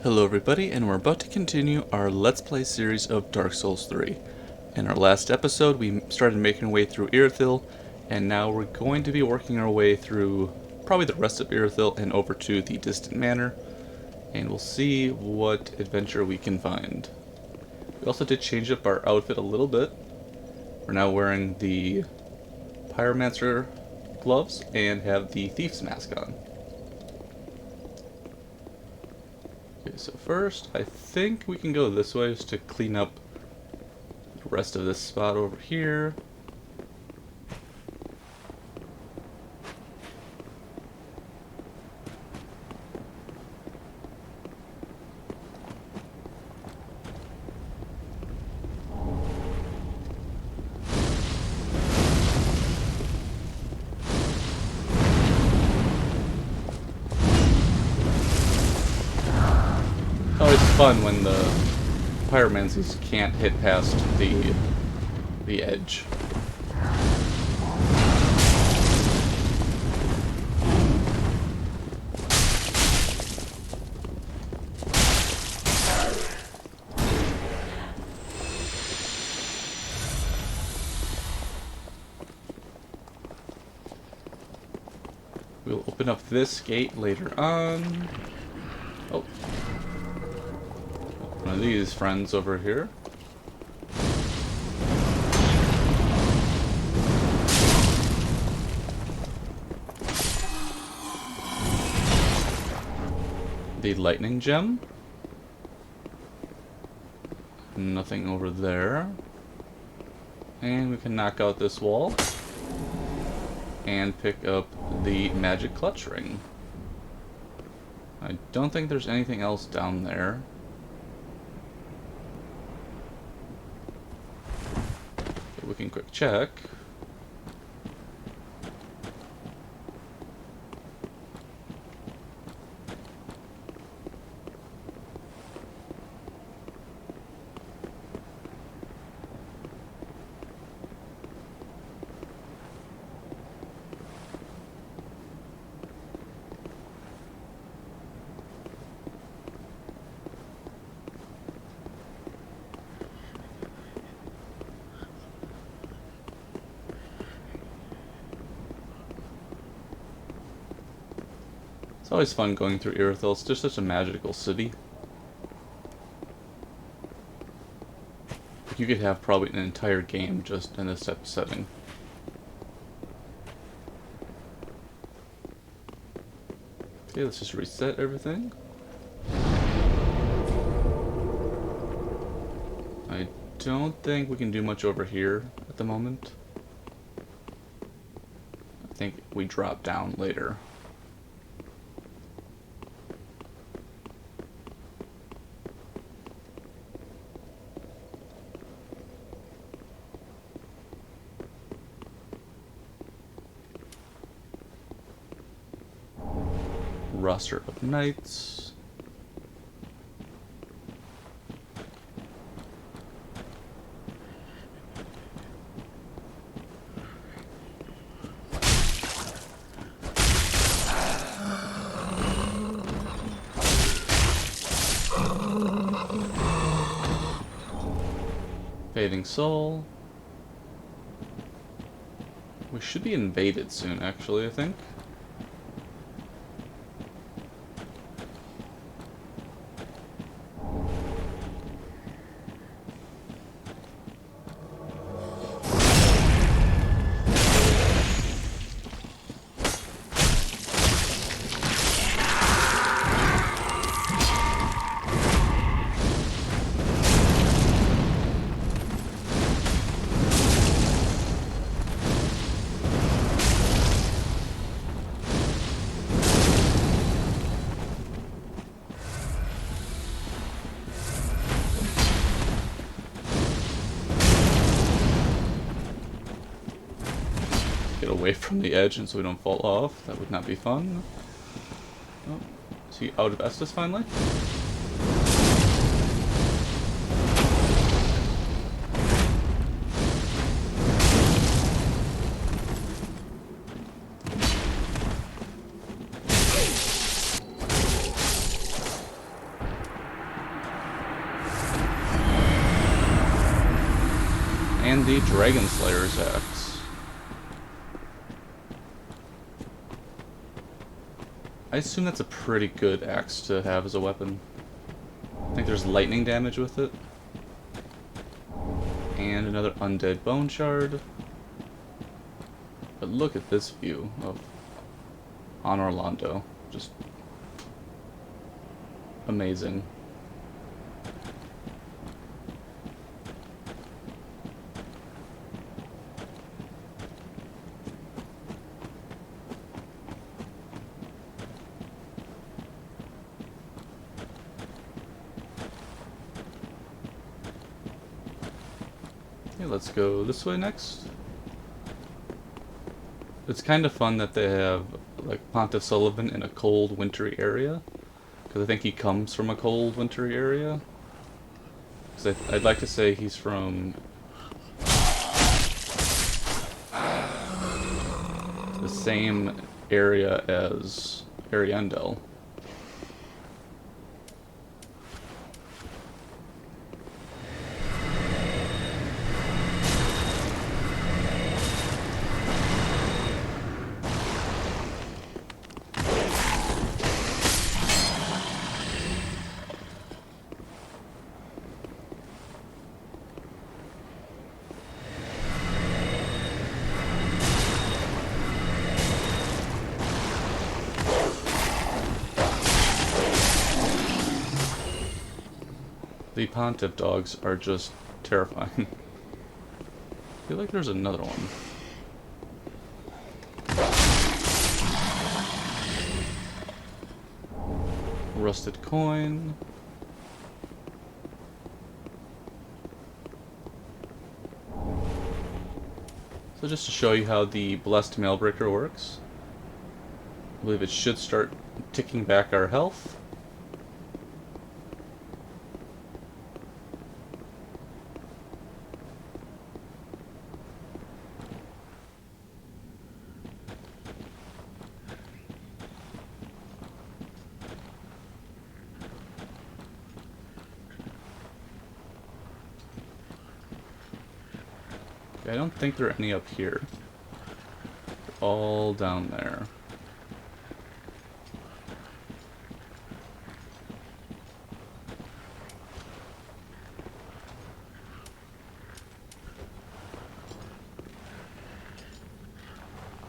Hello everybody, and we're about to continue our Let's Play series of Dark Souls 3. In our last episode, we started making our way through Irithyll, and now we're going to be working our way through probably the rest of Irithyll and over to the distant Manor, and we'll see what adventure we can find. We also did change up our outfit a little bit. We're now wearing the Pyromancer gloves and have the Thief's mask on. Okay, so first, I think we can go this way just to clean up the rest of this spot over here. It's fun when the pyromancers can't hit past the edge. We'll open up this gate later on. Oh. One of these friends over here. The lightning gem. Nothing over there. And we can knock out this wall. And pick up the magic clutch ring. I don't think there's anything else down there. We can quick check. It's always fun going through Irithyll. It's just such a magical city. You could have probably an entire game just in this type of setting. Okay, let's just reset everything. I don't think we can do much over here at the moment. I think we drop down later. Roster of knights. Fading Soul. We should be invaded soon, actually, I think. Get away from the edge and so we don't fall off. That would not be fun. Oh, is he out of Estus finally? And the Dragon Slayer's axe. I assume that's a pretty good axe to have as a weapon. I think there's lightning damage with it. And another undead bone shard. But look at this view of Orlando. Just amazing. Okay, let's go this way next. It's kind of fun that they have like Pontiff Sullivan in a cold, wintry area, because I think he comes from a cold, wintry area. Because I'd like to say he's from the same area as Ariandel. The Pontiff dogs are just terrifying. I feel like there's another one. Rusted coin. So just to show you how the Blessed Mailbreaker works, I believe it should start ticking back our health. I don't think there are any up here. They're all down there.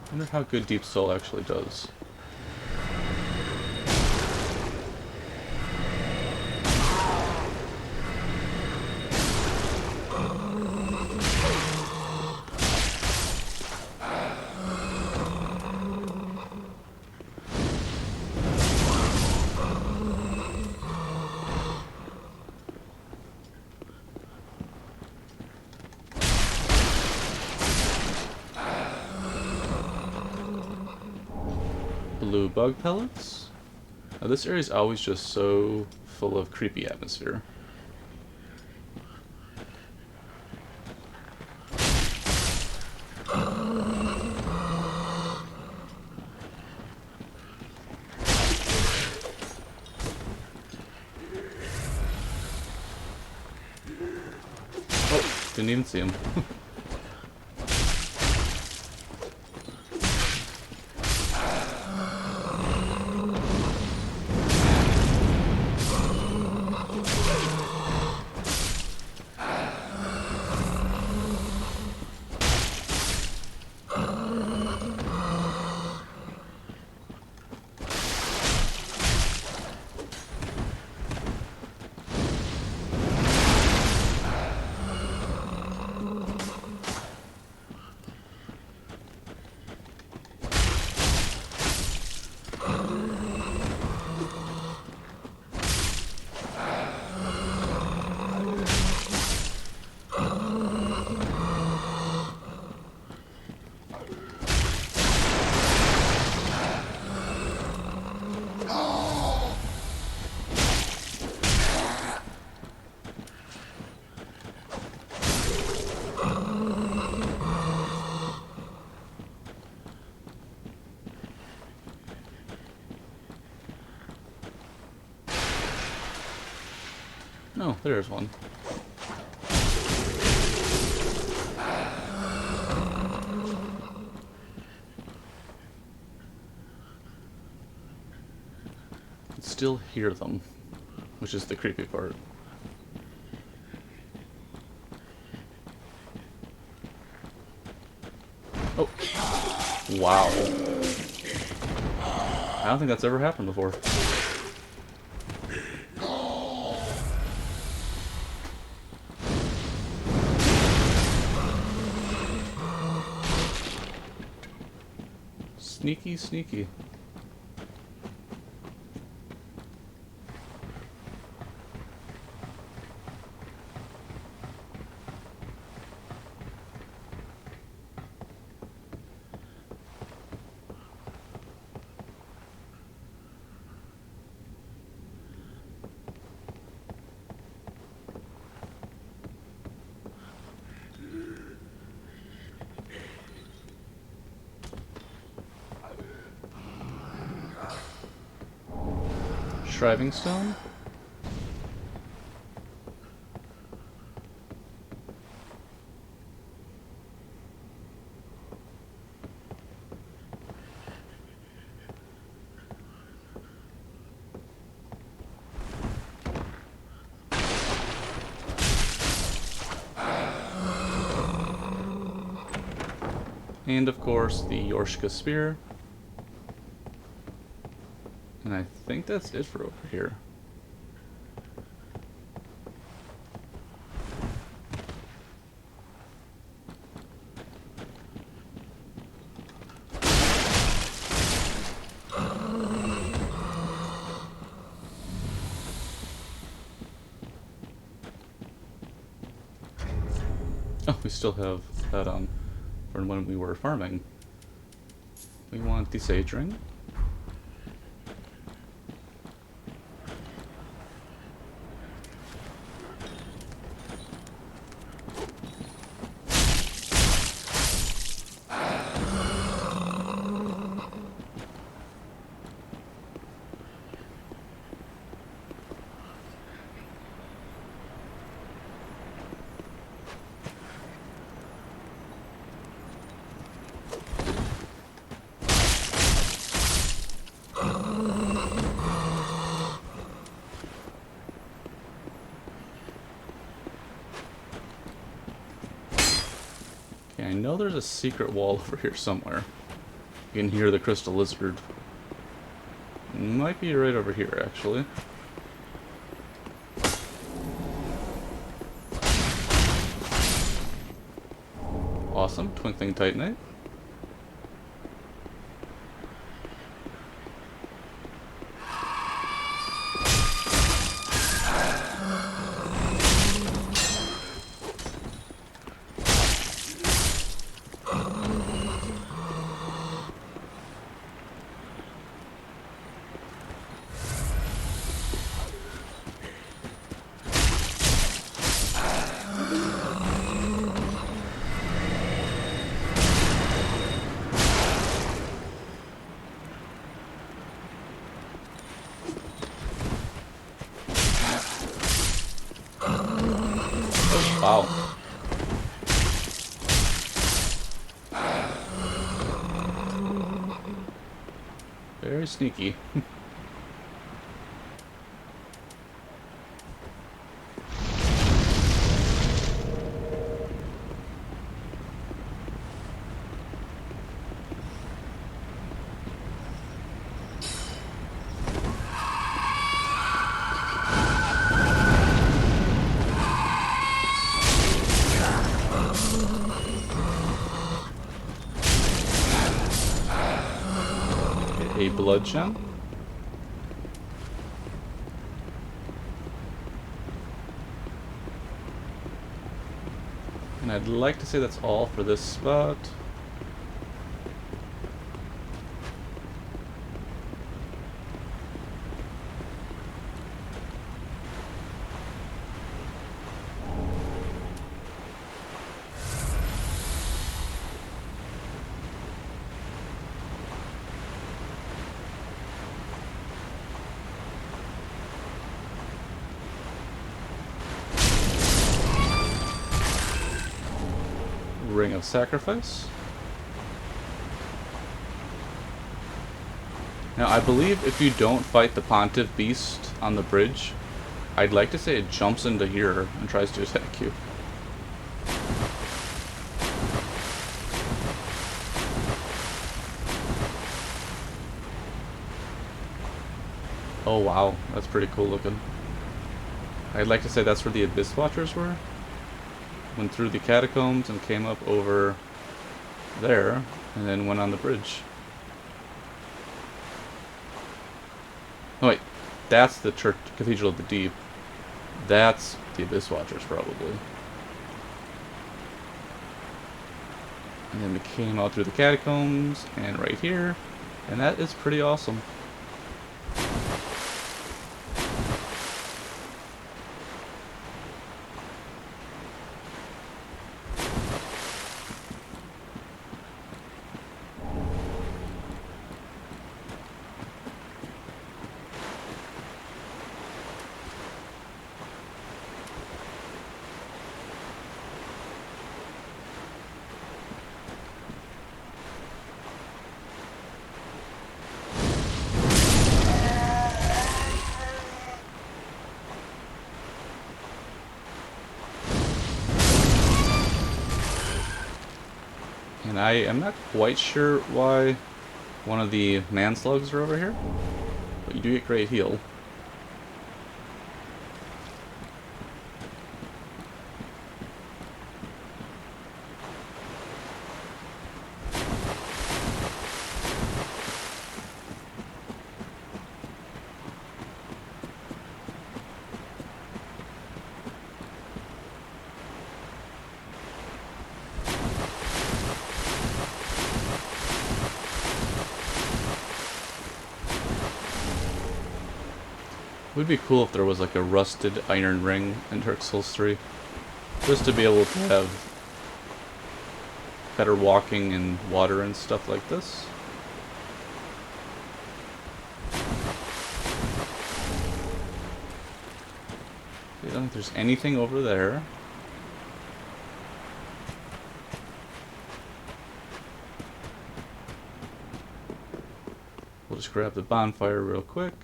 I wonder how good Deep Soul actually does. Blue bug pellets? Now this area is always just so full of creepy atmosphere. Oh, didn't even see him. No, there's one. still hear them, which is the creepy part. Oh. Wow. I don't think that's ever happened before. Sneaky, sneaky. Shriving stone? And of course the Yorshka spear. And I think that's it for over here. Oh, we still have that on from when we were farming. We want the sage ring. I know there's a secret wall over here somewhere. You can hear the crystal lizard. It might be right over here, actually. Awesome, twinkling titanite. Wow. Very sneaky. A blood gem. And I'd like to say that's all for this spot. Ring of Sacrifice. Now, I believe if you don't fight the Pontiff Beast on the bridge, I'd like to say it jumps into here and tries to attack you. Oh wow, that's pretty cool looking. I'd like to say that's where the Abyss Watchers were. Went through the catacombs and came up over there, and then went on the bridge. Oh wait, that's the Church Cathedral of the Deep. That's the Abyss Watchers, probably. And then we came out through the catacombs, and right here, and that is pretty awesome. And I am not quite sure why one of the man slugs are over here, but you do get great heal. It would be cool if there was like a rusted iron ring in Dark Souls 3. Just to be able to have better walking in water and stuff like this. I don't think there's anything over there. We'll just grab the bonfire real quick.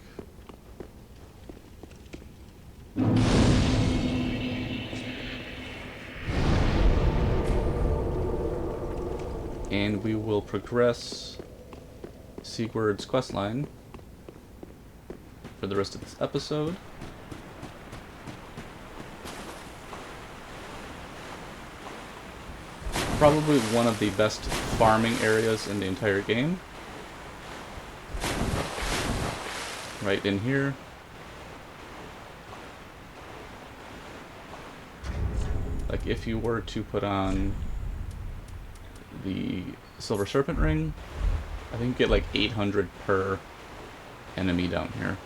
And we will progress Sigurd's questline for the rest of this episode. Probably one of the best farming areas in the entire game. Right in here. Like if you were to put on the Silver Serpent Ring, I think you get like 800 per enemy down here.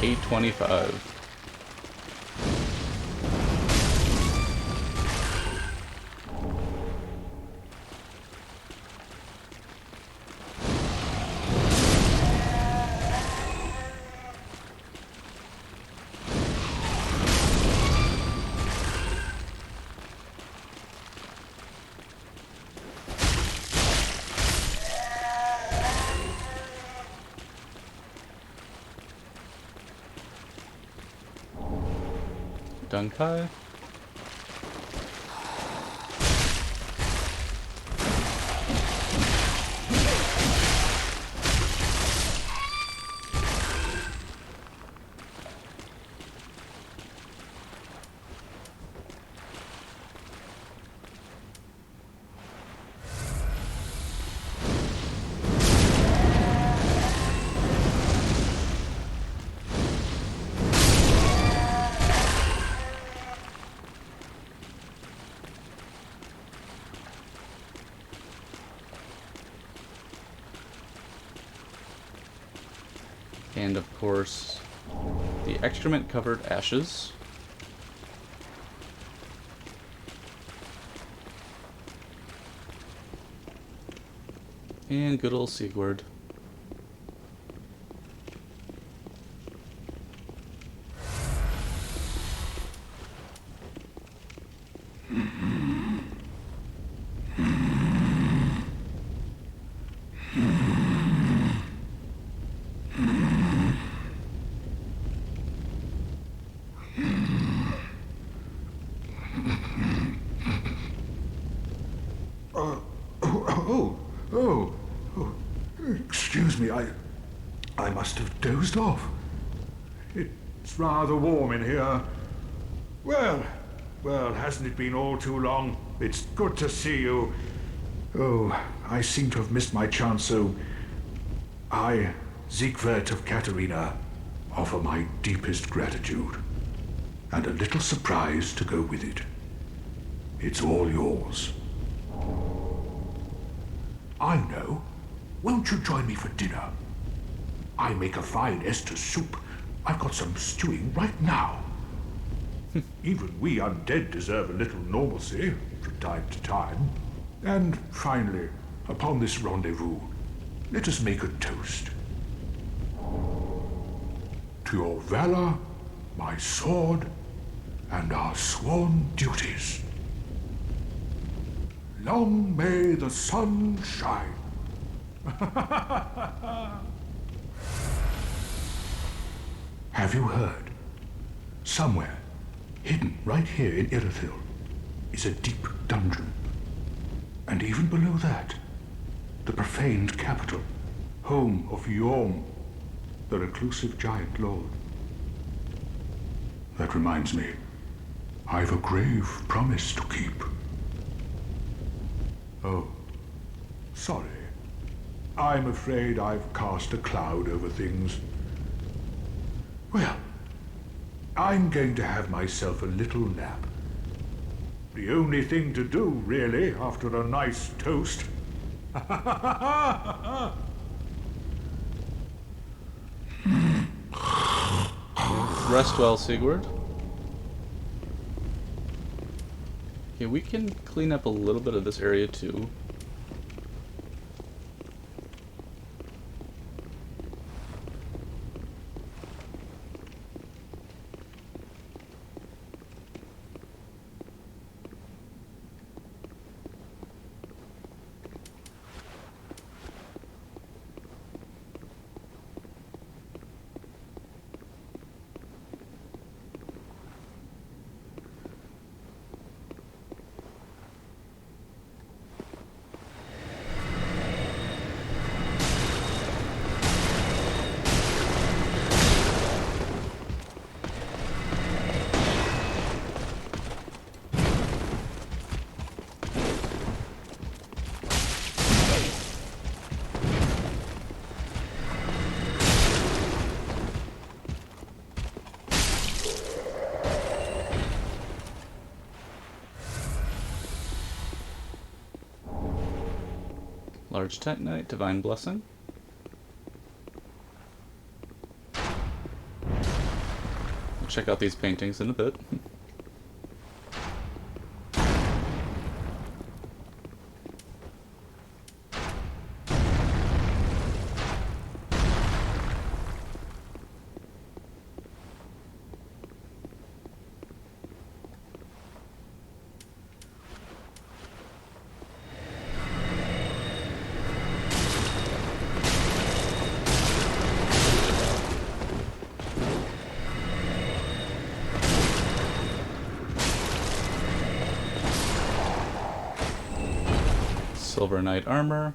$825. Dunkai. And of course, the excrement-covered ashes. And good old Sigurd. Excuse me, I must have dozed off. It's rather warm in here. Well, hasn't it been all too long? It's good to see you. Oh, I seem to have missed my chance, so I, Siegwart of Katarina, offer my deepest gratitude. And a little surprise to go with it. It's all yours. I know. Won't you join me for dinner? I make a fine Esther soup. I've got some stewing right now. Even we undead deserve a little normalcy from time to time. And finally, upon this rendezvous, let us make a toast. To your valor, my sword, and our sworn duties. Long may the sun shine. Have you heard? Somewhere, hidden right here in Irithyll, is a deep dungeon. And even below that, the profaned capital, home of Yhorm, the reclusive giant lord. That reminds me, I've a grave promise to keep. Oh, sorry. I'm afraid I've cast a cloud over things. Well, I'm going to have myself a little nap. The only thing to do, really, after a nice toast. Rest well, Sigurd. Okay, we can clean up a little bit of this area too. Large Titanite, Divine Blessing. We'll check out these paintings in a bit. Silver Knight armor.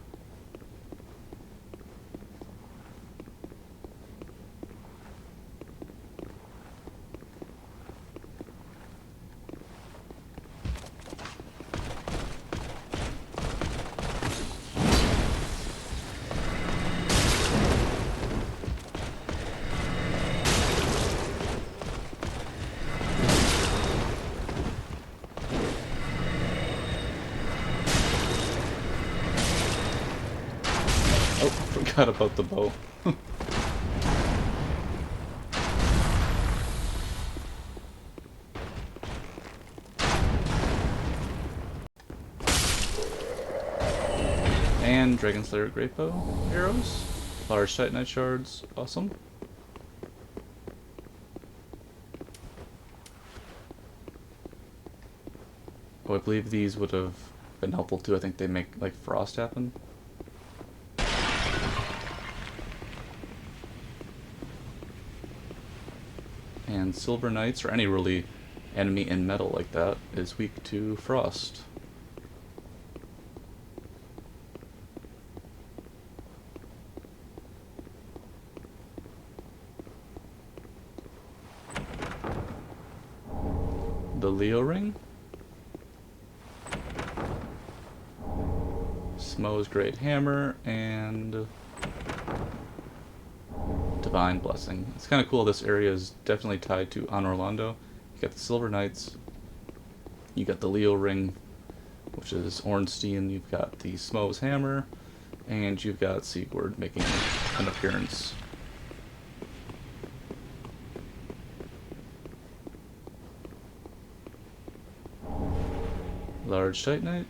Forgot about the bow. And Dragon Slayer Great Bow arrows. Large Titanite shards. Awesome. Oh, I believe these would have been helpful too. I think they make like frost happen. And Silver Knights, or any really enemy in metal like that, is weak to frost. The Leo Ring. Smo's Great Hammer, and Divine Blessing. It's kind of cool. This area is definitely tied to Anor Londo. You got the Silver Knights. You got the Leo Ring, which is Ornstein. You've got the Smo's Hammer, and you've got Sigurd making an appearance. Large Titanite.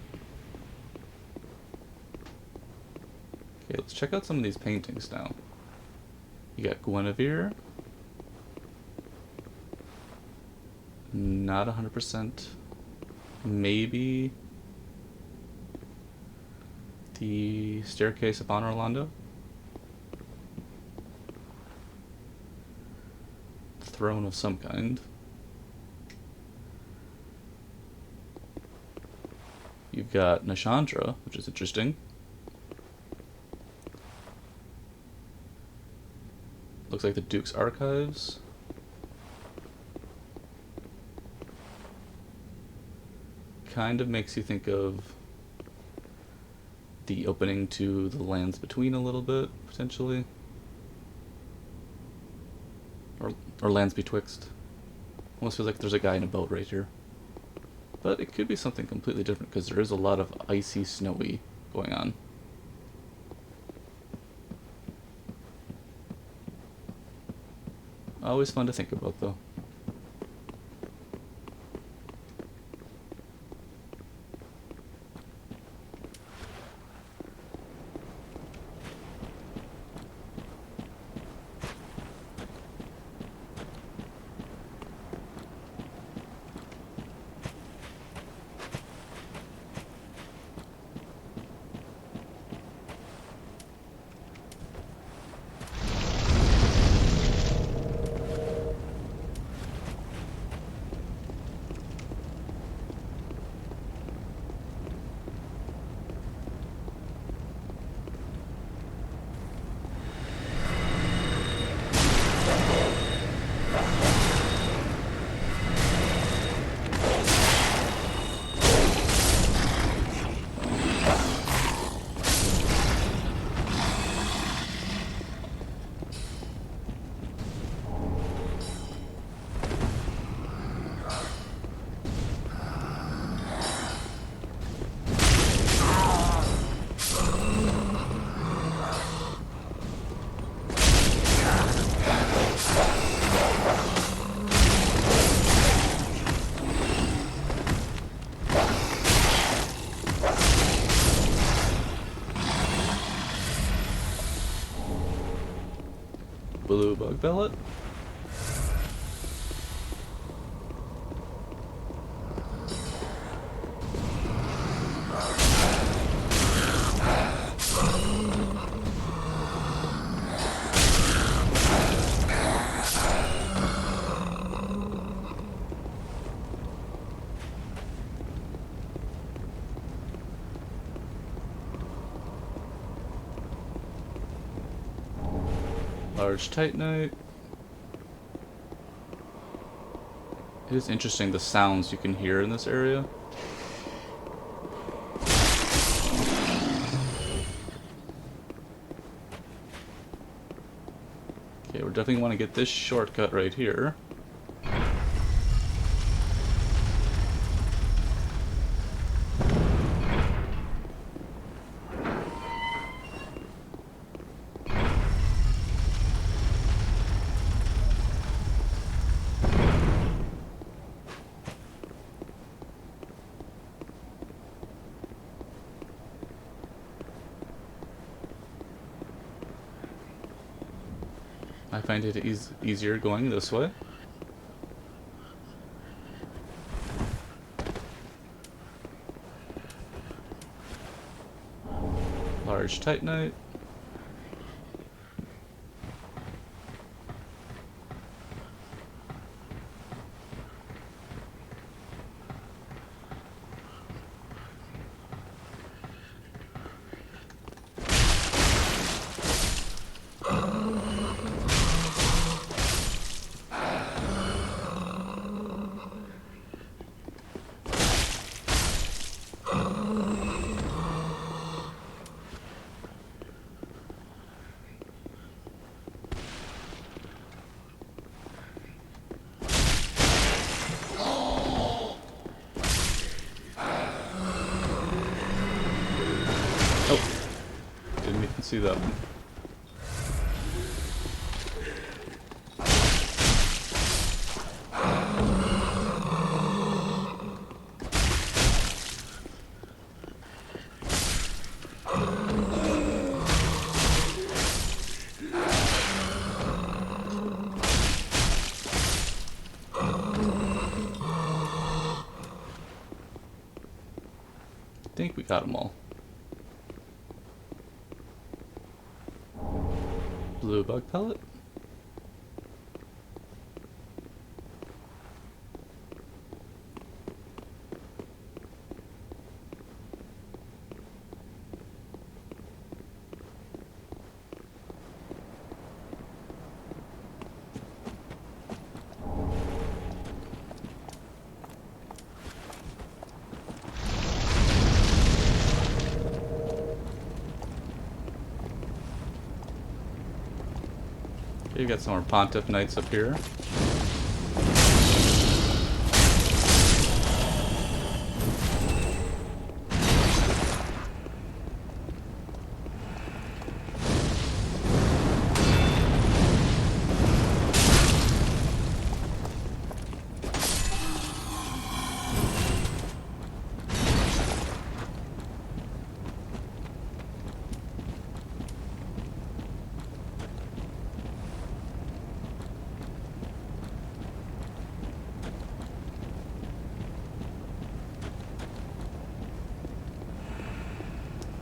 Okay, let's check out some of these paintings now. You got Guinevere. Not 100%. Maybe the Staircase upon Orlando. Throne of some kind. You've got Nashandra, which is interesting. Looks like the Duke's Archives. Kind of makes you think of the opening to the Lands Between a little bit, potentially. Or Lands Betwixt. Almost feels like there's a guy in a boat right here. But it could be something completely different because there is a lot of icy, snowy going on. Always fun to think about, though. Blue Bug Bellet. Large Titanite. It is interesting the sounds you can hear in this area. Okay, we definitely want to get this shortcut right here. I find it easier going this way. Large Titanite. Didn't even see that one. I think we got them all. Blue bug pellet. You got some more Pontiff Knights up here.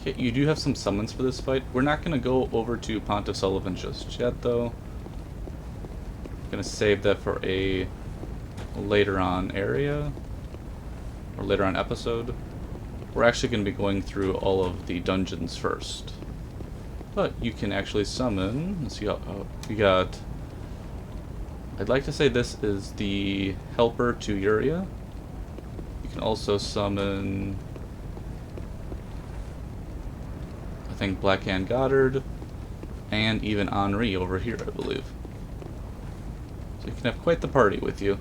Okay, you do have some summons for this fight. We're not going to go over to Pontiff Sullivan just yet, though. Going to save that for a later on area, or later on episode. We're actually going to be going through all of the dungeons first. But you can actually summon, let's see how, we got, I'd like to say this is the helper to Uria. You can also summon, I think, Blackhand Goddard, and even Henri over here, I believe. So you can have quite the party with you.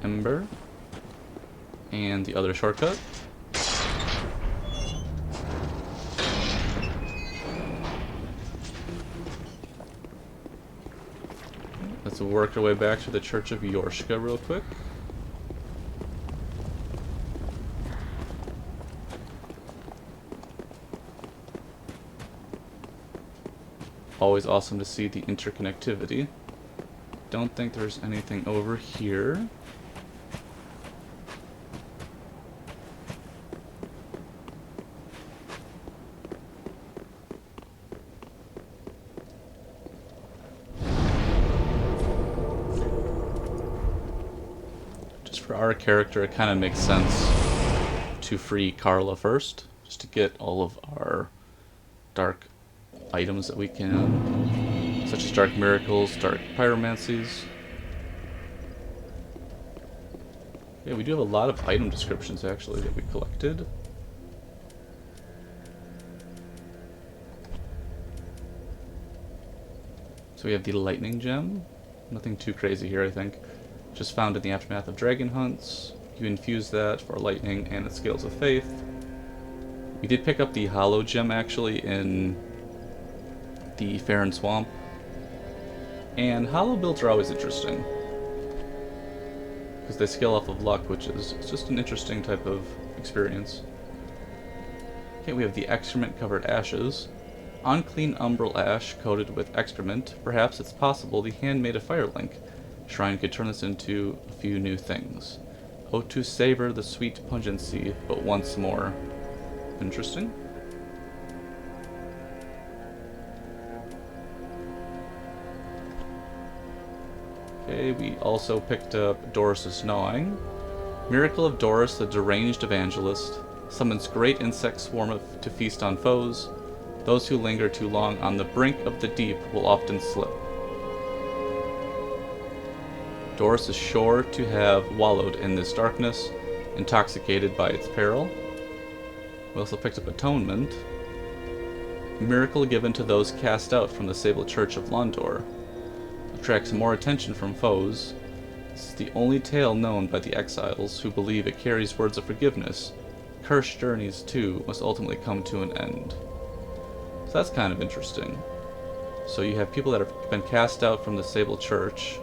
Ember, and the other shortcut. Let's work our way back to the Church of Yorshka real quick. Always awesome to see the interconnectivity. Don't think there's anything over here. For our character, it kind of makes sense to free Carla first, just to get all of our dark items that we can, such as dark miracles, dark pyromancies. Yeah, we do have a lot of item descriptions actually that we collected. So we have the lightning gem. Nothing too crazy here, I think. Just found in the aftermath of dragon hunts. You infuse that for lightning and its scales of faith. We did pick up the Hollow Gem actually in the Farron Swamp. And Hollow builds are always interesting, because they scale off of luck, which is just an interesting type of experience. Okay, we have the excrement-covered ashes. Unclean umbral ash coated with excrement. Perhaps it's possible the handmade of Firelink Shrine could turn this into a few new things. Oh, to savor the sweet pungency, but once more. Interesting. Okay, we also picked up Doris's Gnawing. Miracle of Doris, the deranged evangelist, summons great insect swarm to feast on foes. Those who linger too long on the brink of the deep will often slip. Doris is sure to have wallowed in this darkness, intoxicated by its peril. We also picked up Atonement. Miracle given to those cast out from the Sable Church of Londor. Attracts more attention from foes. It's the only tale known by the exiles, who believe it carries words of forgiveness. Cursed journeys, too, must ultimately come to an end. So that's kind of interesting. So you have people that have been cast out from the Sable Church,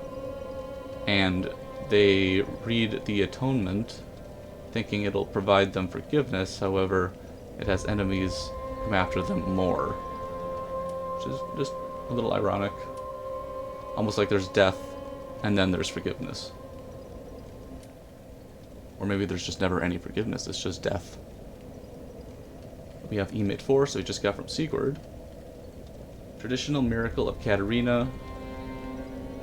and they read the Atonement, thinking it'll provide them forgiveness. However, it has enemies come after them more. Which is just a little ironic. Almost like there's death, and then there's forgiveness. Or maybe there's just never any forgiveness, it's just death. We have Emit 4, so we just got from Sigurd. Traditional Miracle of Katarina.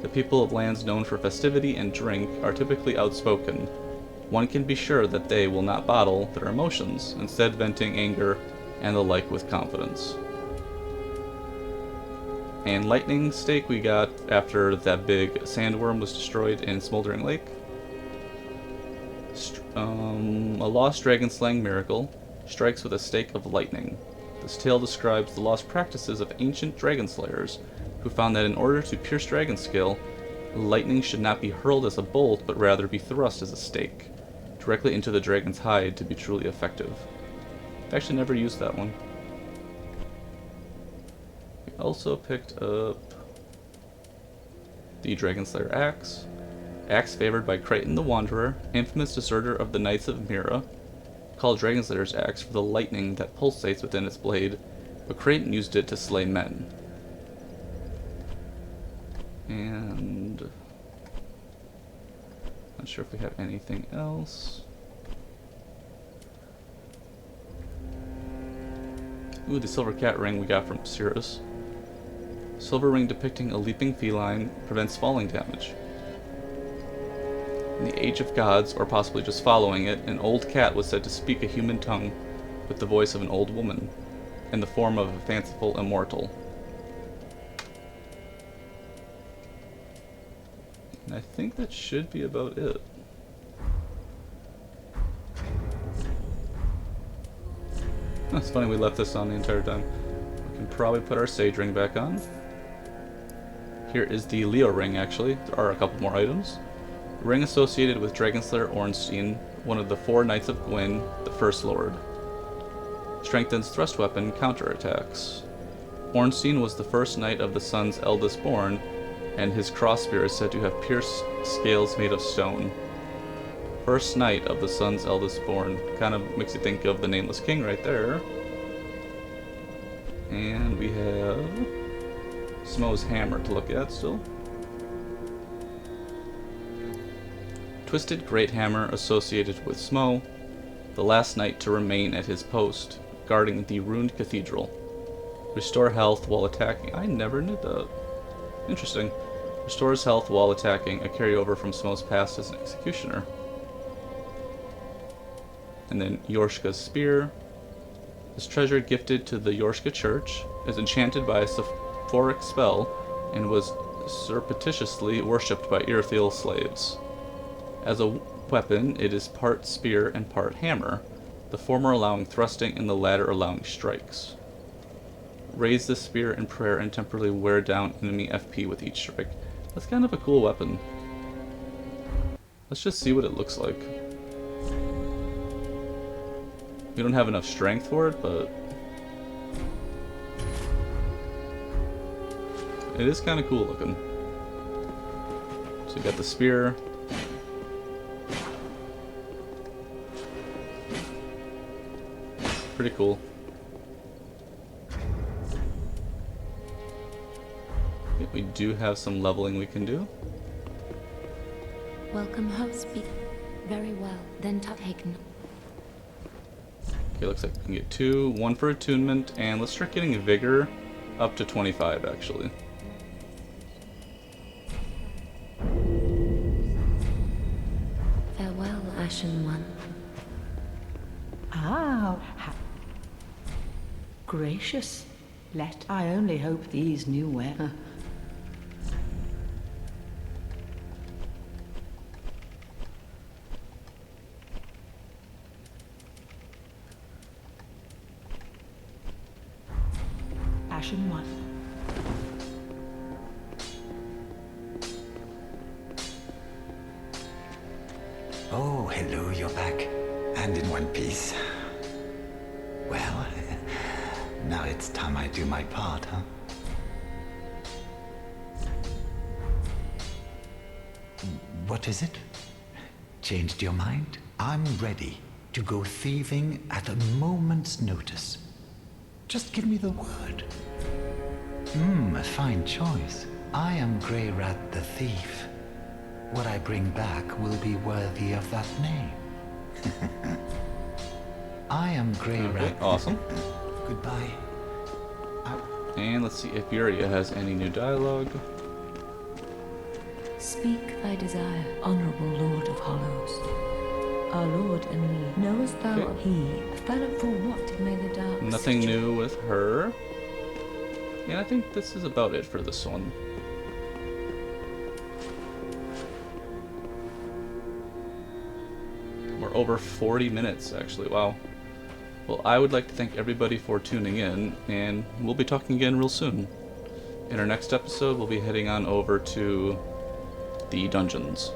The people of lands known for festivity and drink are typically outspoken. One can be sure that they will not bottle their emotions, instead venting anger and the like with confidence. And Lightning Stake we got after that big sandworm was destroyed in Smoldering Lake. A lost dragon slaying miracle strikes with a stake of lightning. This tale describes the lost practices of ancient dragon slayers, who found that in order to pierce dragon skill, lightning should not be hurled as a bolt, but rather be thrust as a stake, directly into the dragon's hide to be truly effective. I've actually never used that one. We also picked up the Dragon Slayer Axe. Axe favored by Crichton the Wanderer, infamous deserter of the Knights of Mira. Called Dragon Slayer's Axe for the lightning that pulsates within its blade, but Crichton used it to slay men. And not sure if we have anything else. Ooh, the silver cat ring we got from Cirrus. Silver ring depicting a leaping feline prevents falling damage. In the Age of Gods, or possibly just following it, an old cat was said to speak a human tongue with the voice of an old woman, in the form of a fanciful immortal. And I think that should be about it. It's funny we left this on the entire time. We can probably put our Sage Ring back on. Here is the Leo Ring, actually. There are a couple more items. Ring associated with Dragonslayer Ornstein, one of the 4 Knights of Gwyn, the First Lord. Strengthens thrust weapon counterattacks. Ornstein was the first knight of the Sun's eldest born, and his crossbeam is said to have pierced scales made of stone. First knight of the Sun's eldest born. Kind of makes you think of the Nameless King right there. And we have Smo's hammer to look at still. Twisted Great Hammer associated with Smo, the last knight to remain at his post, guarding the ruined cathedral. Restore health while attacking. I never knew that. Interesting. Restores health while attacking, a carryover from Smo's past as an executioner. And then Yorshka's Spear. This treasure gifted to the Yorshka Church is enchanted by a Sephoric spell and was surreptitiously worshipped by Irithyll slaves. As a weapon, it is part spear and part hammer, the former allowing thrusting and the latter allowing strikes. Raise the spear in prayer and temporarily wear down enemy FP with each strike. That's kind of a cool weapon. Let's just see what it looks like. We don't have enough strength for it, but it is kind of cool looking. So we got the spear. Pretty cool. We do have some leveling we can do. Welcome host speak. Very well, then taken. Okay, looks like we can get 2, 1 for attunement, and let's start getting vigor up to 25 actually. Farewell, Ashen One. Gracious. I only hope these new wear. Ashen One. Oh, hello, you're back. And in one piece. Well, now it's time I do my part, huh? What is it? Changed your mind? I'm ready to go thieving at a moment's notice. Just give me the word. A fine choice. I am Grey Rat the Thief. What I bring back will be worthy of that name. I am Grey Rat. Awesome. Goodbye. And let's see if Yuria has any new dialogue. Speak thy desire, honorable Lord of Hollows. Our Lord and me, knowest thou Okay. he fell for what may the dark Nothing new with her. And I think this is about it for this one. We're over 40 minutes actually, wow. Well, I would like to thank everybody for tuning in, and we'll be talking again real soon. In our next episode, we'll be heading on over to the dungeons.